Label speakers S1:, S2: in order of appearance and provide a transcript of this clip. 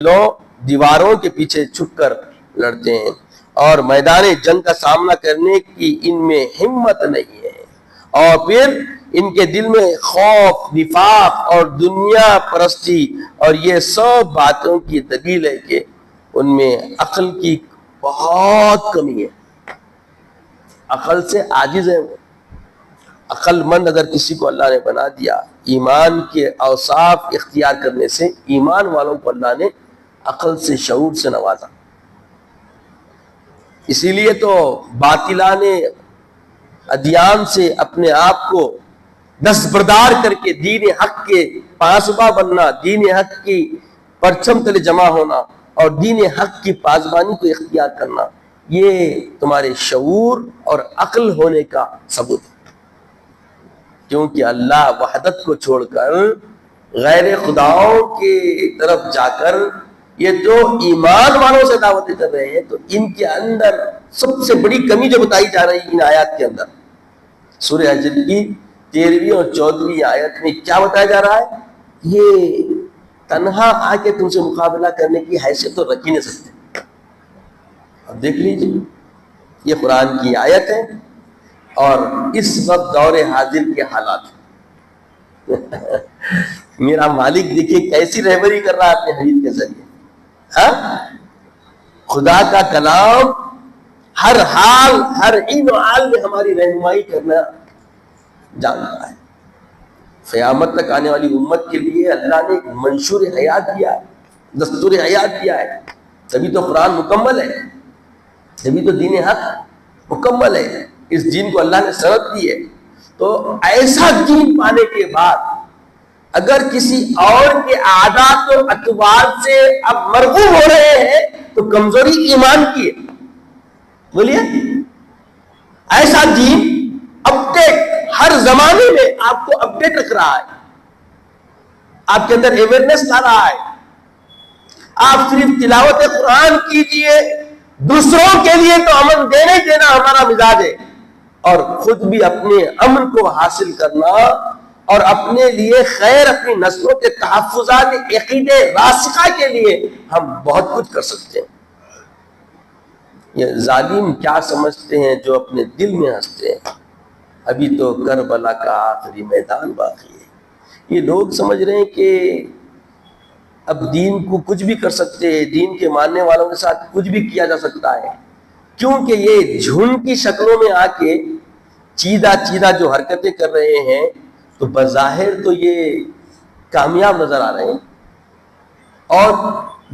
S1: دیواروں کے پیچھے چھپ کر لڑتے ہیں اور میدان جنگ کا سامنا کرنے کی ان میں ہمت نہیں ہے، اور پھر ان کے دل میں خوف، نفاق اور دنیا پرستی اور یہ سب باتوں کی دلیل ہے کہ ان میں عقل کی بہت کمی ہے، عقل سے عاجز ہے۔ عقل مند اگر کسی کو اللہ نے بنا دیا، ایمان کے اوصاف اختیار کرنے سے ایمان والوں کو اللہ نے عقل سے، شعور سے نوازا۔ اسی لیے تو باطلان ادیان سے اپنے آپ کو دستبردار کر کے دین حق کے پاسباں بننا، دین حق کی پرچم تلے جمع ہونا اور دین حق کی پاسبانی کو اختیار کرنا، یہ تمہارے شعور اور عقل ہونے کا ثبوت ہے۔ کیونکہ اللہ وحدت کو چھوڑ کر غیر خداؤں کی طرف جا کر یہ جو ایمان والوں سے دعوتیں کر رہے ہیں، تو ان کے اندر سب سے بڑی کمی جو بتائی جا رہی ہے ان آیات کے اندر، سورہ حجر کی 13ویں اور 14ویں آیت میں کیا بتایا جا رہا ہے؟ یہ تنہا آ کے تم سے مقابلہ کرنے کی حیثیت تو رکھ ہی نہیں سکتے۔ اب دیکھ لیجیے، یہ قرآن کی آیت ہے اور اس وقت دور حاضر کے حالات میرا مالک دیکھیے کیسی رہبری کر رہا ہے اپنے حدیث کے ذریعے۔ خدا کا کلام ہر حال، ہر عین و حال میں ہماری رہنمائی کرنا جانتا ہے۔ قیامت تک آنے والی امت کے لیے اللہ نے ایک منشور حیات دیا ہے، دستور حیات دیا ہے، تبھی تو قرآن مکمل ہے، تبھی تو دین حق مکمل ہے۔ اس دین کو اللہ نے سند دی ہے، تو ایسا دین پانے کے بعد اگر کسی اور کے عادات و اطوار سے اب مرغوب ہو رہے ہیں تو کمزوری ایمان کی ہے۔ بولیے، ایسا دین اپڈیٹ ہر زمانے میں آپ کو اپڈیٹ رکھ رہا ہے، آپ کے اندر اویئرنیس لا رہا ہے۔ آپ صرف تلاوت قرآن کیجئے، دوسروں کے لیے تو امن دینے دینا ہمارا مزاج ہے، اور خود بھی اپنے امن کو حاصل کرنا اور اپنے لیے خیر، اپنی نسلوں کے تحفظات عقید راسخہ کے لیے ہم بہت کچھ کر سکتے ہیں۔ یہ ظالم کیا سمجھتے ہیں جو اپنے دل میں ہنستے ہیں، ابھی تو کربلا کا آخری میدان باقی ہے۔ یہ لوگ سمجھ رہے ہیں کہ اب دین کو کچھ بھی کر سکتے ہیں، دین کے ماننے والوں کے ساتھ کچھ بھی کیا جا سکتا ہے، کیونکہ یہ جھنڈ کی شکلوں میں آ کے چیدہ جو حرکتیں کر رہے ہیں تو بظاہر تو یہ کامیاب نظر آ رہے ہیں، اور